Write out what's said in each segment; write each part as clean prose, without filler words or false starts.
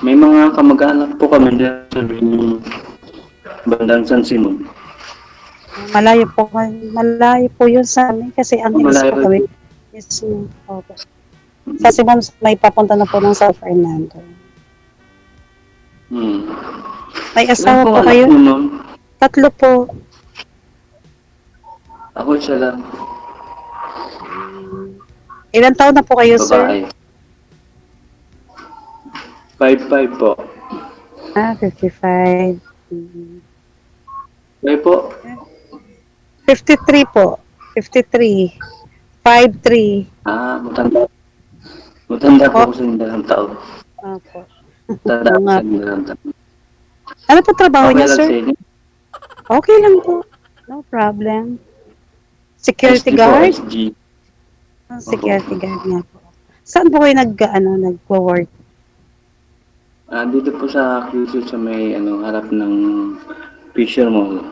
May mga kamag-anak po kami dyan sa bandang San Simon. Malayo po yun sa amin kasi ang hilis po Malayo kami po. is opo. Sa Cebu may papunta na po ng San Fernando. Hmm. May Ilan asawa po po anak kayo? mo nun? 3 po. Ako isa lang. Ilan taon na po kayo, sir? Babae. 5'5" po. 55. Kayo po? 53 po. 53. 53. Matanda. Matanda po Po. ako sa ilang taon. Opo. Matanda Oo ako nga sa po. ilang taon. Ano po trabaho Okay niya, lang sir? sa inyo? Okay lang po. No problem. Security SG po, guard? SG. Opo. Security guard nga po. Saan po kayo nagwo-work? Dito po sa QC sa may harap ng Fisher Mall.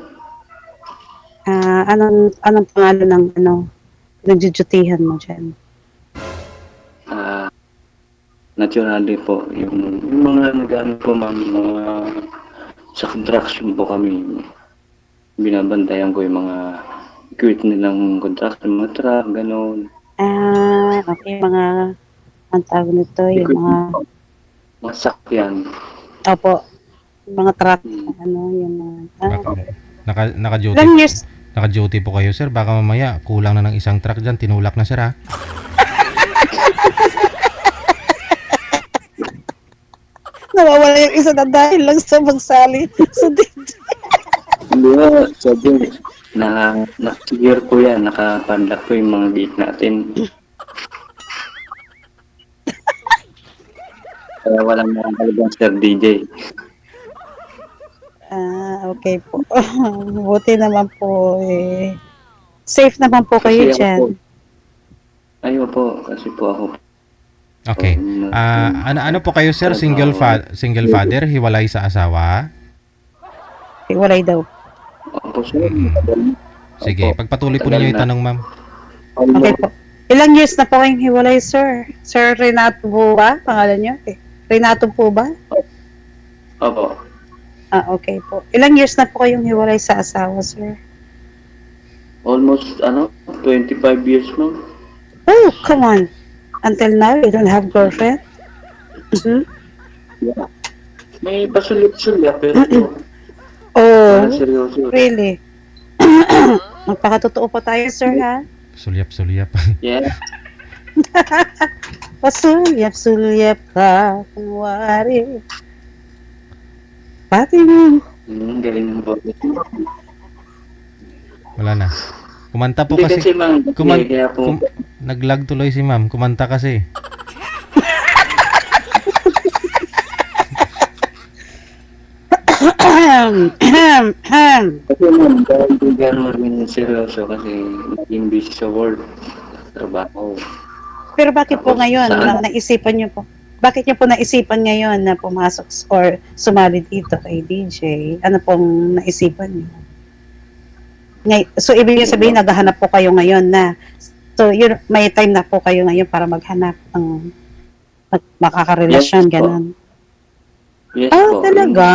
Anong pangalan ng nagdudutihan mo dyan? Nationally po. Yung mga nag-ano po ma'am, mga sa construction po kami. Binabantayan ko yung mga equipment nilang construction, mga truck, gano'n. Okay, ang tawag nito, yung mga, Equipment po. Mga sakyan. opo, yung mga truck, Hmm. yung mga, okay. Naka-duty. Ilang years? Naka-duty po kayo, sir. Baka mamaya kulang na ng isang truck dyan. Tinulak na, sir, ha? Nawawala yung isa na dahil lang sa magsali. So, Hindi ba, sabi, na-secure po yan, nakapanlock po yung mga gate natin. Kaya walang nakakalagang Sir DJ. okay po. Buti naman po, safe naman po kayo Kasi ako po, dyan. po, kasi po ako. Okay. Ano po kayo, sir? Single father? Hiwalay sa asawa? Walay daw. Opo, sir. Sige, pagpatuloy po ninyo yung tanong, ma'am. Okay po. Ilang years na po kayong hiwalay, sir? Sir Renato po ba? Pangalan niyo? Renato po ba? Opo. Okay po. Ilang years na po kayong hiwalay sa asawa, sir? Almost, 25 years, ma'am. Oh, come on. Until now, you don't have girlfriend? Mm-hmm. Yeah. May pasulit-sulit, pero Oh, seryoso. really? Magpakatotoo pa tayo, sir, ha? Sulyap. Yeah. Pasulyap-sulyap ka, kunwari. Patingin. Galing ng boses. Wala na. Kumanta po Hindi kasi. kasi, ma'am. Kaya po. Nag-lag tuloy si ma'am. Kumanta kasi. Kasi ma'am, dahil hindi gano'n seryoso kasi naging busy sa work, trabaho. Pero bakit po Tapos, ngayon, saan? naisipan niyo po? Bakit niyo po naisipan ngayon na pumasok or sumali dito kay DJ? Ano pong naisipan niyo? So, ibig niyo sabihin, naghahanap po kayo ngayon na. So, may time na po kayo ngayon para maghanap ng makakarelasyon, Yes po. ganon. Yes po. Talaga?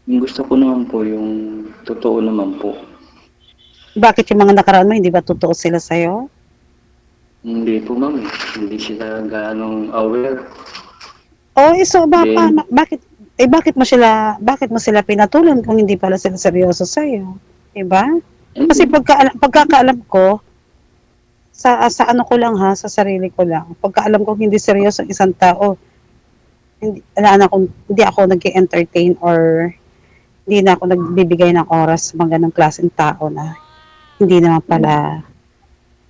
Yung gusto ko naman po, yung totoo naman po. Bakit yung mga nakaraan mo, hindi ba totoo sila sa'yo? Hindi po ma'am, hindi sila gaanong aware. So bakit mo sila pinatulan kung hindi pala sila seryoso sa'yo? Diba? Kasi pagkakaalam ko, sa ano ko lang ha, sa sarili ko lang, pagkaalam ko hindi seryoso ang isang tao, hindi ako nag-entertain or hindi na ako nagbibigay ng oras sa mga ganong klaseng tao na hindi naman pala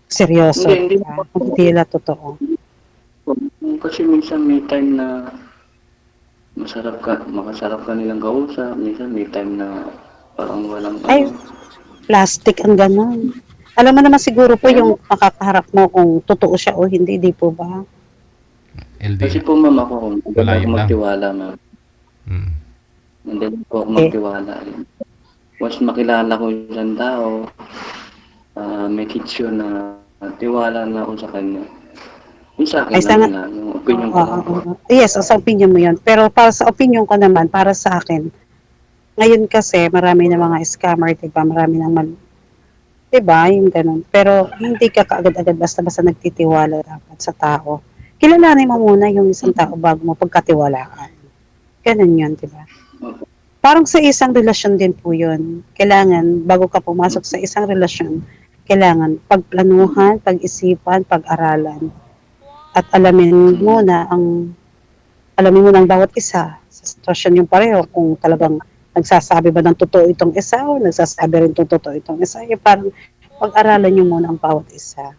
seryoso. Hindi Diba? Kung hindi nila totoo. Kasi minsan may time na makasarap ka nilang kausap, minsan may time na parang walang Plastic ang gano'n. Alam mo naman siguro po yung makakaharap mo kung totoo siya o hindi, di po ba? Kasi LD. po ma'am ako, Malayo lang. magtiwala ma'am. Hindi po ako magtiwala. Once makilala ko yung isang tao, may kitso na tiwala na ako sa kanya. Yung sa akin Ay, lang sana, na, yung opinion ko lang po. yes, sa opinion mo yun. Pero para sa opinion ko naman, para sa akin, ngayon kasi marami na mga scammer, diba? Marami nang diba? Yung ganun. Pero hindi ka kaagad-agad basta-basta nagtitiwala dapat sa tao. Kilalanin mo muna yung isang tao bago mo pagkatiwalaan. Ganun yun, diba? Opo. Parang sa isang relasyon din po yun. Kailangan, bago ka pumasok sa isang relasyon, kailangan pagplanuhan, pag-isipan, pag-aralan. At alamin mo ng bawat isa sa sitwasyon yung pareho. Kung talagang nagsasabi ba ng totoo itong isa o nagsasabi rin itong totoo itong isa. Yung parang pag-aralan nyo muna ang bawat isa.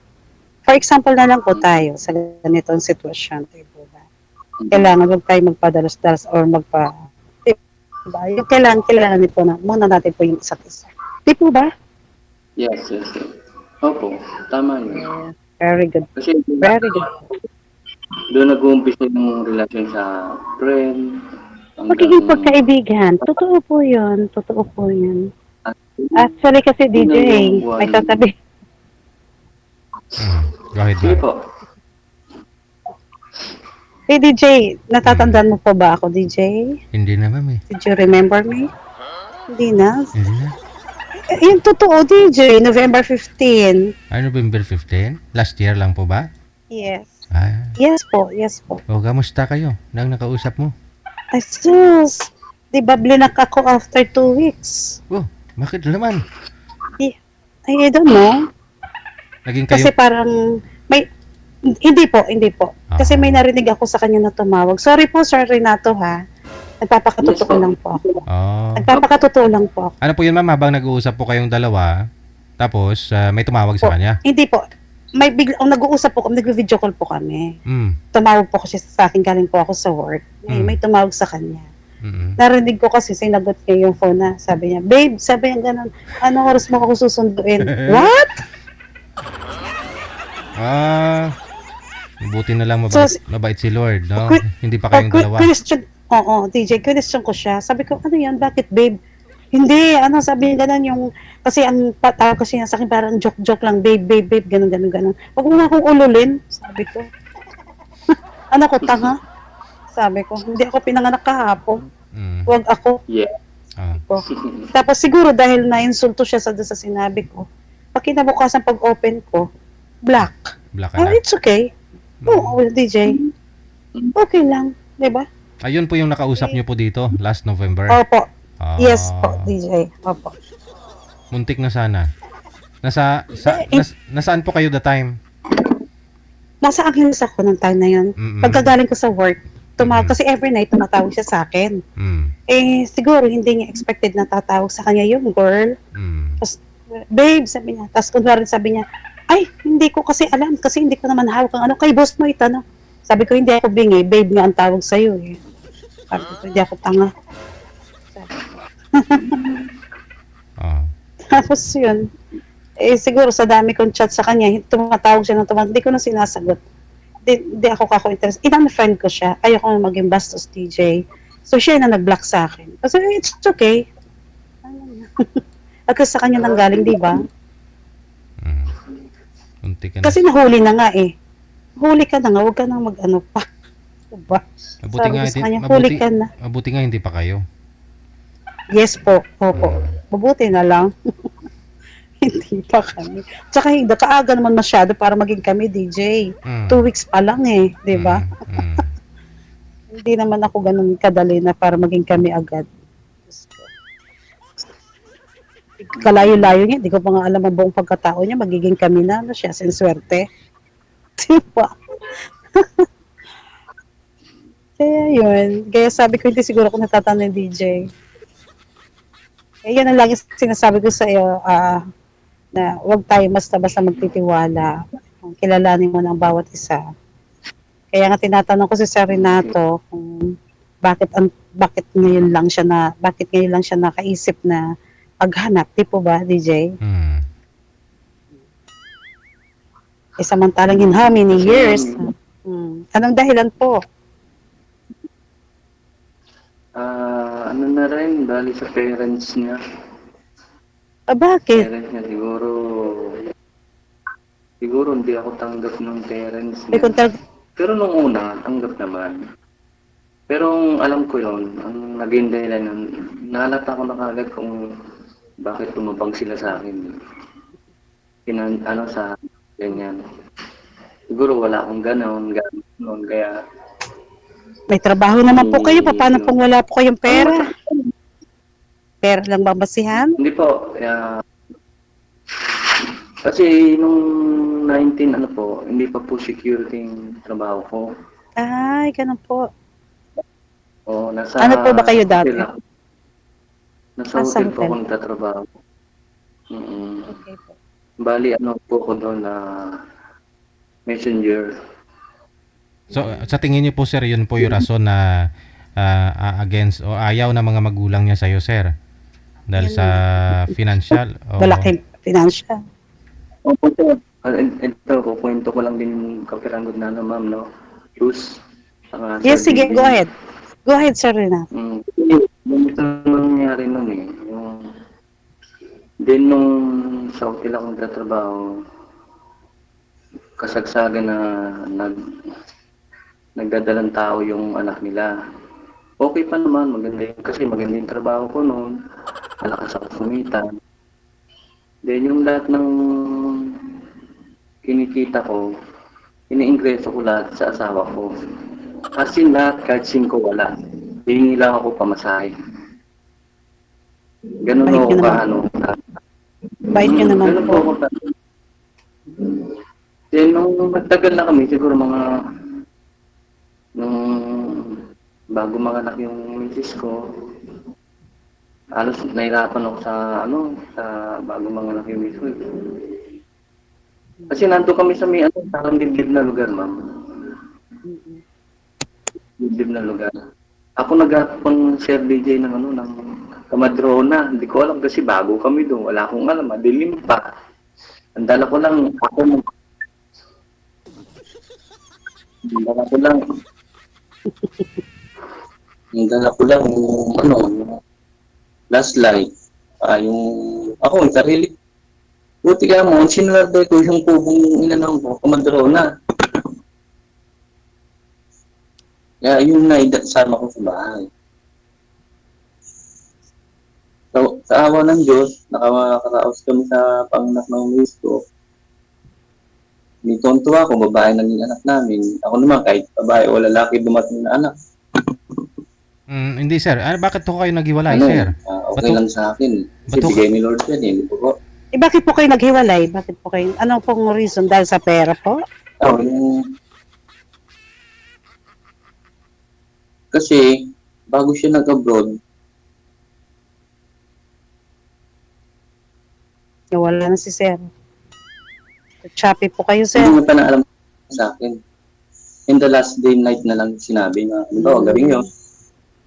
For example na lang po tayo sa ganitong sitwasyon. Diba? Kailangan huwag tayo magpadalos-dalos or diba? Yung kailangan din po na muna natin po yung isa't isa. Di po ba? Yes, yes, yes. Opo, tama yun. Very good. Kasi Very good. doon nag-uumpisa yung relasyon sa friend, hanggang Magiging pagkaibigan. Totoo po yun. Totoo po yun. Actually kasi DJ, may sasabi. Go ahead, Sige ma'am. po. Hey DJ, natatandaan mo pa ba ako DJ? Hindi na, ma'am eh. Did you remember me? Hindi na. Hindi na. Yung totoo DJ, November 15. November 15? Last year lang po ba? Yes. Yes po. O, kamusta kayo nang nakausap mo? Ay sus, di ba blinak ako after 2 weeks? Oh, bakit naman? I don't know. Naging kayo? Kasi parang, hindi po. Kasi may narinig ako sa kanya na tumawag. Sorry po, Sir Renato ha. Nagpapakatotoo lang po ako. Oh. Nagpapakatotoo lang po ako. Ano po yun, ma'am, habang nag-uusap po kayong dalawa, tapos may tumawag sa kanya? Hindi po. Nag-uusap po kami, nag-video call po kami. Tumawag po kasi sa akin, galing po ako sa work. May tumawag sa kanya. Narinig ko kasi, sinagot niya yung phone na, sabi niya, babe, sabi niya ganun, anong oras mo ako susunduin? What? Buti na lang mabait si Lord, no? Hindi pa kayong dalawa. DJ, question ko siya. Sabi ko, ano yan, bakit babe? Hindi, sabi niya ganun yung, kasi ang patawag kasi niya sa akin, parang joke-joke lang, babe, ganun. Huwag mo nga akong ululin, sabi ko. Ano ko, tanga? Sabi ko, hindi ako pinanganak kahapon. Huwag ako. Yeah. Tapos siguro dahil na-insulto siya sa sinabi ko, pag kinabukasan pag-open ko, black. Black na. It's okay. Oo, DJ. Okay lang, di ba? Ayun po yung nakausap niyo po dito, last November. Opo. Yes po, DJ. Opo. Muntik na sana. Nasaan po kayo the time? Nasa Angeles ako ng time na yun. Pagkagaling ko sa work, tumawag kasi every night tumatawag siya sa akin. Siguro hindi niya expected na tatawag sa kanya yung girl. Tapos, babe, sabi niya. Tapos kunwari sabi niya, ay, hindi ko kasi alam kasi hindi ko naman hawak ang kay boss mo itanong. Sabi ko, hindi ako bingi, babe nga ang tawag sa'yo eh. Sabi ko, hindi ako tanga. Tapos yun, siguro sa dami kong chat sa kanya, tumatawag siya ng tumatawag, hindi ko na sinasagot. Hindi ako kako-interest. In-unfriend ko siya, ayoko na maging bastos DJ. So siya na nag-block sa akin. Kasi it's okay. At sa kanya nang galing, di ba? Kasi nahuli na nga eh. Huli ka na nga, huwag ka nang mag-ano pa. Diba? Mabuti nga hindi pa kayo. Yes po, opo. Mabuti na lang. Hindi pa kami. Tsaka hindi, kaaga naman masyado para maging kami, DJ. 2 weeks pa lang eh, di ba? Hindi naman ako ganun kadali na para maging kami agad. Kalayo-layo niya, hindi ko pa nga alam ang buong pagkatao niya, magiging kami na, siya, sinswerte. Diba? Kaya yun. Kaya sabi ko, hindi siguro ako natatanong ng DJ. Yan ang lagi sinasabi ko sa iyo, na huwag tayo basta-basta magtitiwala. Kilalanin mo ng bawat isa. Kaya nga tinatanong ko si Sir Renato kung bakit ngayon lang siya nakaisip na paghanap, di po ba, DJ? Samantalang in how many years? Anong dahilan po? Ano na rin, bali sa parents niya. Bakit? Parents niya siguro, siguro hindi ako tanggap ng parents May niya. kontra- Pero nung una, tanggap naman. Pero ang alam ko yon, ang naging dahilan nun, naalata ko na kagad kung bakit tumabang sila sa akin. Ano sa ganyan. Siguro wala akong ganon, kaya may trabaho naman po kayo. Paano ano, pong wala po kayong ang pera? Pera lang ba basihan? hindi po, kasi nung 19 ano po, hindi pa po security yung trabaho ko. Ay, ganun po. O, nasa Ano po ba kayo dati? hotel ako. Nasa Sa hotel po hotel. ako nagtatrabaho. Mm. Okay po. Bali, ano po ko doon na messenger. So sa tingin niyo po sir, yun po yung rason na against o ayaw ng mga magulang niya sa iyo sir? Dahil Yun sa financial o Malaking financial. Opo po. Ito, kukwento ko lang din kapiranggot na ma'am, no? Bruce. Saka Yes, Sir sige, David. go ahead. Go ahead, Sir Rina. Ganito nangyari nun eh. Nung sa hotel ako nagtatrabaho, kasagsagan na nagdadalang tao yung anak nila. Okay pa naman, maganda yun. Kasi maganda yung trabaho ko noon. Malakas ako kumita. Then yung lahat ng kinikita ko, ini-ingreso ko lahat sa asawa ko. As in lahat, kahit 5 wala. Hihingi lang ako pamasahe. Ganun Bait ako nyo ka, naman. ano. Bait nyo naman Ganun po po. ako ka. Then nung magtagal na kami, siguro nung bago manganak yung misis ko, halos nahirapan ako sa bago manganak yung misis ko. Kasi nandun kami sa may parang dibdib na lugar, ma'am. Dibdib na lugar. Ako nag-pang Sir DJ ng ng Kamadrona. Hindi ko alam kasi bago kami doon. Wala akong alam, madilim pa. Ang dala ko lang, ang dala ko lang, last light. Ako, yung sarili. Buti ka mo, sinularte ko yung kubong inanong ko, Kamadrona. Kaya yun na sama ko sa bahay. So, sa awa ng Diyos, nakakaraos kami sa panganak ng miss ko. May tontuwa ako, babae naging anak namin. Ako naman, kahit babae o lalaki dumating na anak. hindi sir. Bakit po kayo naghiwalay sir? Okay Bato- lang sa akin. Kasi bato- bigay ni Lord yan, hindi po. Bakit po kayo naghiwalay? Bakit po kayo? Ano pong reason? Dahil sa pera po? Kasi, bago siya nag-abroad, Wala na si Sir. Choppy po kayo, Sir. hindi mo pa na alam sa akin. In the last day night na lang sinabi na, gawin yun.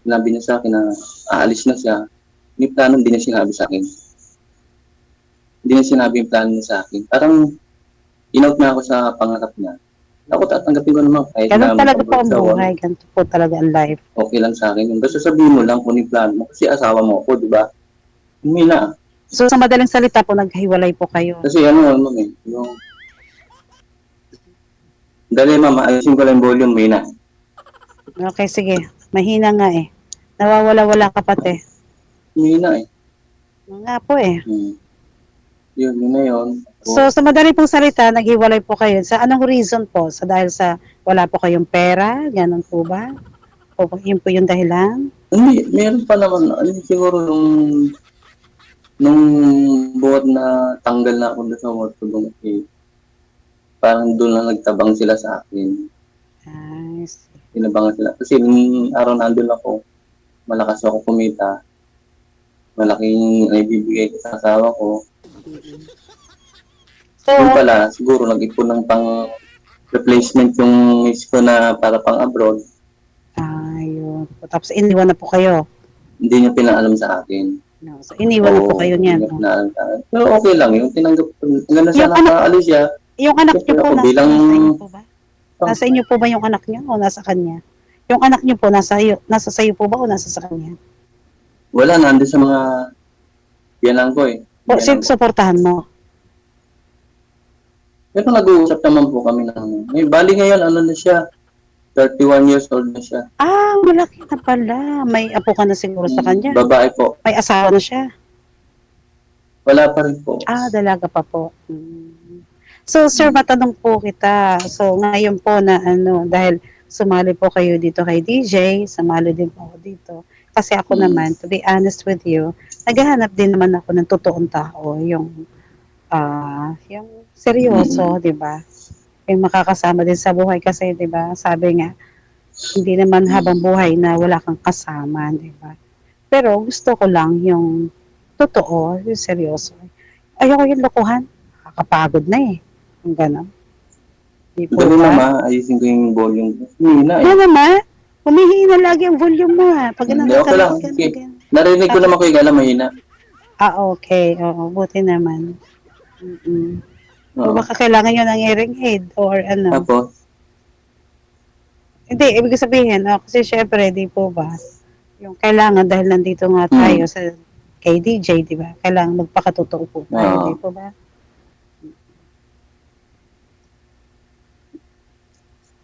Sinabi niya sa akin na aalis na siya. May plano, hindi niya sinabi sa akin. Hindi niya sinabi yung plano niya sa akin. Parang, in-out na ako sa pangarap niya. Ako tatanggapin ko naman kahit Ganun na talaga po ang magpapagawa. buhay. Ganun po talaga ang life. Okay lang sa akin. Basta sabihin mo lang kung yung plano mo. Kasi asawa mo ako, di ba? Hindi na. So, sa madaling salita po, naghiwalay po kayo. Kasi dali mama, ayusin ko lang yung volume, may na. Okay, sige. Mahina nga eh. Nawawala-wala ka pati. May na eh. Nga po eh. Yun na yun. So, sa madaling pong salita, naghiwalay po kayo. Sa anong reason po? Dahil sa wala po kayong pera? Ganun po ba? O yun po yung dahilan? Hindi, meron pa naman. Siguro nung buhat na tanggal na ako doon sa Mortogong, parang doon lang nagtabang sila sa akin. Nice. Tinabangan sila. Kasi nung araw na andun ako, malakas ako kumita. Malaking naibibigay ko sa asawa ko. So, Yung pala, siguro nag-ipon ng pang replacement yung miss ko na para pang abroad. ayun. Tapos iniwan na po kayo. Hindi niya pinaalam sa akin. No, so, iniwan na po kayo niyan. Hindi niya pinaalam sa akin. Pero okay lang yung tinanggap ko. Hanggang na siya Yung anak- nakaalis siya. Yung anak niyo po, Ako nasa inyo po ba? Nasa inyo po ba yung anak niyo o nasa kanya? Yung anak niyo po, nasa sayo po ba o nasa sa kanya? Wala, nandun sa mga biyanan ko eh. O, suportahan mo? Pero nag-uusap naman po kami ng, bali ngayon, ano na siya, 31 years old na siya. Ah, malaki na pala. May apo ka na siguro sa kanya. Babae po. May asawa na siya. Wala pa rin po. Ah, dalaga pa po. So, sir, matanong po kita. So, ngayon po na dahil sumali po kayo dito kay DJ, sumali din po ako dito. Kasi ako naman, to be honest with you, naghahanap din naman ako ng totoong tao, yung seryoso, di ba? Yung makakasama din sa buhay kasi, di ba? Sabi nga, hindi naman habang buhay na wala kang kasama, di ba? Pero gusto ko lang yung totoo, yung seryoso. Ayoko yung lokohan. Kakapagod na eh. Yung gano'n. Di po Gawin ba? naman, ayusin ko yung volume. Hina Ano eh. naman? Humihina lagi ang volume mo ha. Pag Hindi, ganun okay lang. Okay. Narinig ko naman kayo gala mahina. okay. Oo, buti naman. O Oo. baka kailangan nyo ng hearing aid or ano. Tapos, Hindi, ibig sabihin, kasi syempre, di po ba, yung kailangan dahil nandito nga tayo sa kay DJ, di ba? Kailangan magpakatotoo po tayo, Oo. di po ba?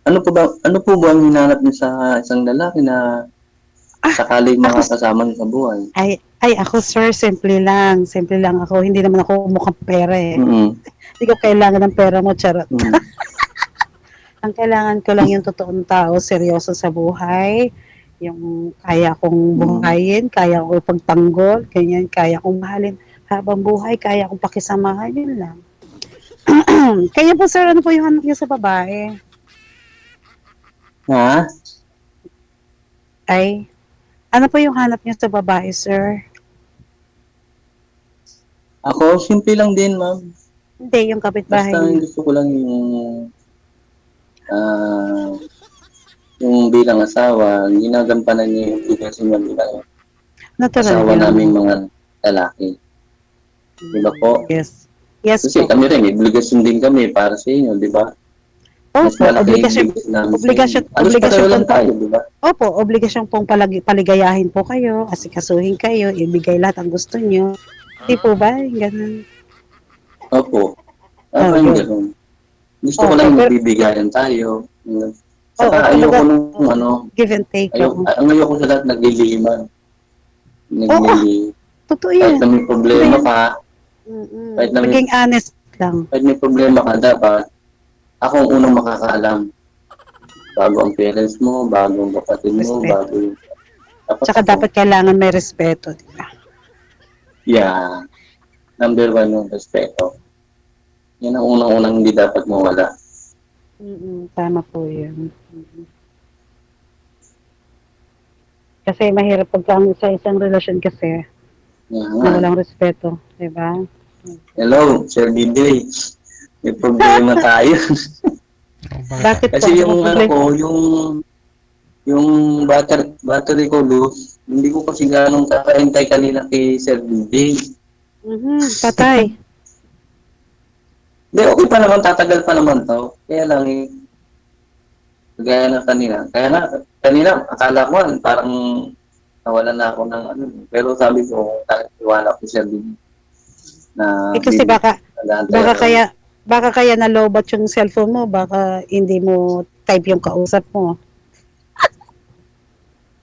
ano po ba ang hinanap niyo sa isang lalaki na sakaling Ako, makakasama niyo sa buhay? ay, ako sir, simple lang. Simple lang ako. Hindi naman ako mukhang pera eh. Hindi ko kailangan ng pera mo, charot. Ang kailangan ko lang yung totoong tao, seryoso sa buhay, yung kaya kong buhayin, kaya kong ipagtanggol, ganyan, kaya kong mahalin habang buhay, kaya kong pakisamahan, yun lang. Kaya po sir, ano po yung hanap niyo sa babae? Ha? Ay, ano po yung hanap niyo sa babae, sir? Ako, simple lang din, ma'am. Hindi, yung kapitbahay Basta niyo. gusto ko lang yung bilang asawa, ginagampanan niya yung obligasyon niya bilang Natural asawa yun. naming mga lalaki. Di ba po? Yes. Yes Kasi po. kami rin, obligasyon din kami para sa inyo, di ba? Mas Opo, malaki yung obligasyon, obligasyon namin sa obligasyon, inyo. Alos obligasyon pareho po, lang tayo, di ba? opo, obligasyon pong paligayahin po kayo, asikasuhin kayo, ibigay lahat ang gusto nyo. Di po ba? Ganun. Opo. Oh, Yung yun. gano'n. Gusto ko Opo, lang pero, magbibigayan tayo. oo, Saka ayoko kumbaga, nung give and take. Oo. ayoko sa lahat nagliliman. Oo, totoo Kahit yan. na may problema Yan. ka, Maging honest lang. kahit may problema ka, dapat ako ang unang makakaalam. Bago ang parents mo, bago ang kapatid mo, Respeto. bago dapat Tsaka ako. dapat kailangan may respeto, di ba? Yeah. Number one yung respeto. Yan ang unang-unang hindi dapat mawala. Tama po yun. Kasi mahirap pagka sa isang relasyon kasi Yan na nga. walang respeto, di ba? Hello, Sir DJ. May problema tayo. Bakit po? Kasi yung Ano problema? yung battery ko loose, hindi ko kasi ganong kakaintay kanina kay Sir DJ. Patay. Hindi, okay pa naman, tatagal pa naman to. Kaya lang gaya na kanina. Kaya na, kanina, akala ko parang nawalan na ako ng ano. Pero sabi ko, iwala ko Sir DJ. Na, Kasi nag-aantay ako. baka kaya na lowbat yung cellphone mo, baka hindi mo type yung kausap mo.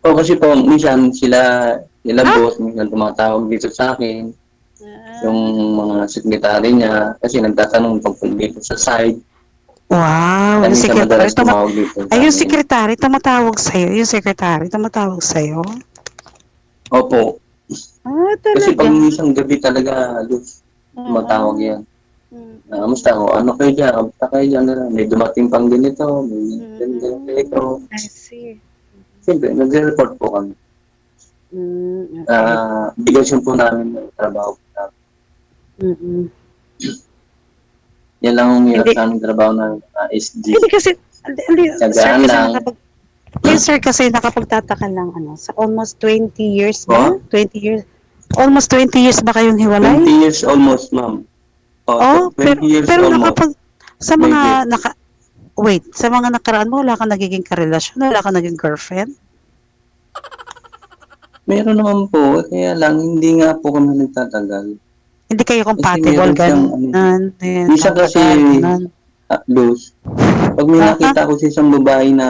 O kasi po, minsan sila boss, minsan tumatawag dito sa akin. Yung mga sekretary niya, kasi nagtatanong tungkol dito sa site. Wow, Kaya yung minsan secretary, madalas tumawag dito sa yung amin. secretary tumatawag sa'yo, yung secretary tumatawag sa'yo. Opo. Kasi Talaga? pag minsan gabi talaga, tumatawag yan. Kamusta ko? Ano kayo dyan? Kamusta kayo dyan? May dumating pang ganito, may ganito. I see. Siyempre, nag-report po kami. Okay. Obligasyon po namin ng trabaho po namin. Yan lang ang hirap sa aming trabaho ng SG. Hindi kasi, sir, Tsagaan kasi lang. sir, kasi nakapagtataka lang, sa almost 20 years ba? Oh? 20 years? Almost 20 years ba kayong hiwalay? 20 years almost, ma'am. Oh, 20 years pero almost. sa mga, sa mga nakaraan mo, wala kang nagiging karelasyon, wala kang naging girlfriend? Meron naman po, kaya lang, hindi nga po kami nagtatagal. Hindi kayo compatible, meron siyang, ganun. minsan kasi, Ganun. loose. Pag may nakita ko sa isang babae na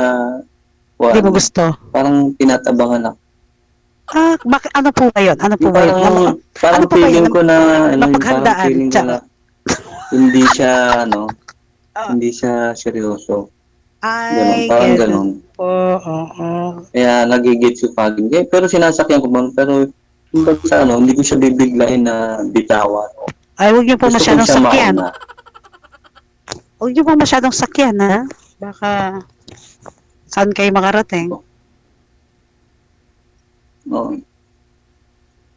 Hindi mo gusto. parang tinatabangan ako. Bakit, ano po ba yun? Ano po ba yun? Parang ano po ba feeling yun? ko na, ano, parang Mapaghandaan, feeling ko tsaka. na hindi siya, Ah. hindi siya seryoso. Ay, Parang ganun ganun. po. Oo. Kaya nagigits yung pagin. Pero sinasakyan ko man, pero kumbaga sa hindi ko siya bibiglayin na bitawan. Ay, huwag niyo po Gusto ko masyadong siya sakyan. mauna. Huwag niyo po masyadong sakyan, ha? Baka saan kayo makarating? Oo.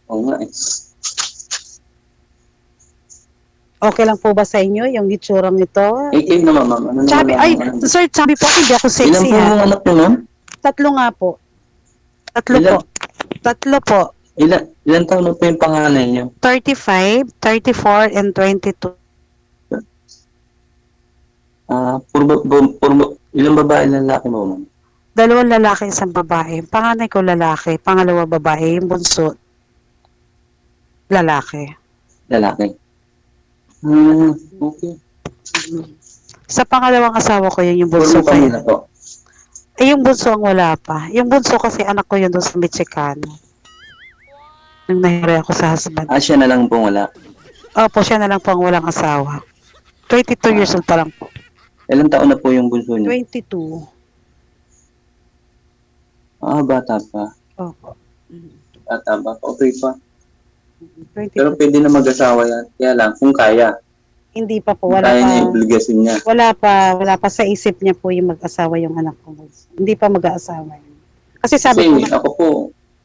Oo nga eh. Okay lang po ba sa inyo yung itsurang ito? Kayo naman, ma'am. Ano Sabi, naman ay, ang sir, sabi po hindi ako Ilan sexy, po ha? yung anak niyo, ma'am? 3 nga po. 3 Ilan? po. 3 po. Ilan taon na po yung panganay niyo? 35, 34, and 22. Ilang babae ilang lalaki mo, ma'am? 2 lalaki, 1 babae. Panganay ko lalaki, pangalawa babae, yung bunso lalaki. Lalaki. Okay. Sa pangalawang asawa ko yun yung Puro bunso kami ko. na po. Yung bunso ang wala pa. Yung bunso kasi anak ko yun doon sa Michicano. Nung nahiri ako sa husband. Siya na lang po wala. Opo, siya na lang po ang walang asawa. 22 years old pa lang po. Ilang taon na po yung bunso niyo? 22. Bata pa. Opo. Bata pa. Okay pa. 22. Pero pwede na mag-asawa yan. Kaya lang, kung kaya. Hindi pa po, Kung wala kaya pa. niya yung obligasyon niya. Wala pa sa isip niya po yung mag-asawa yung anak ko. Hindi pa mag-aasawa yun. Kasi sabi Kasi ko, ako po,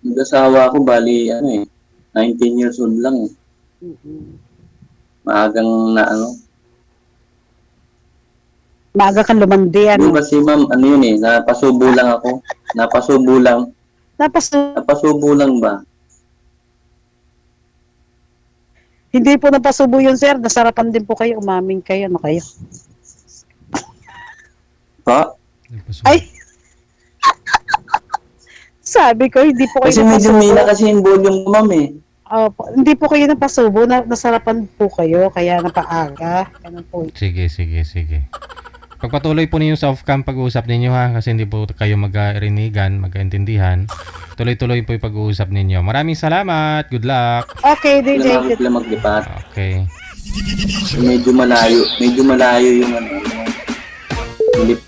mag-asawa ko, bali, 19 years old lang. Maagang maaga kang lumandi, Yung kasi ma'am, napasubo lang ako. Napasubo lang. Napasubo lang ba? Hindi po napasubo yun, sir. Nasarapan din po kayo. Umaming kayo. Ano kayo? Ha? Ay! Sabi ko, hindi po kayo Kasi medyo napasubo. mina kasi yung volume ko, ma'am eh. Hindi po kayo napasubo. Nasarapan po kayo. Kaya napaaga. Ganun po. Sige. Pagpatuloy po ninyo sa off-cam pag-uusap ninyo ha, kasi hindi po kayo magkarinigan, magkaintindihan. Tuloy-tuloy po yung pag-uusap ninyo. Maraming salamat. Good luck. Okay, DJ. Sila maglipat. Okay. Medyo malayo yung lift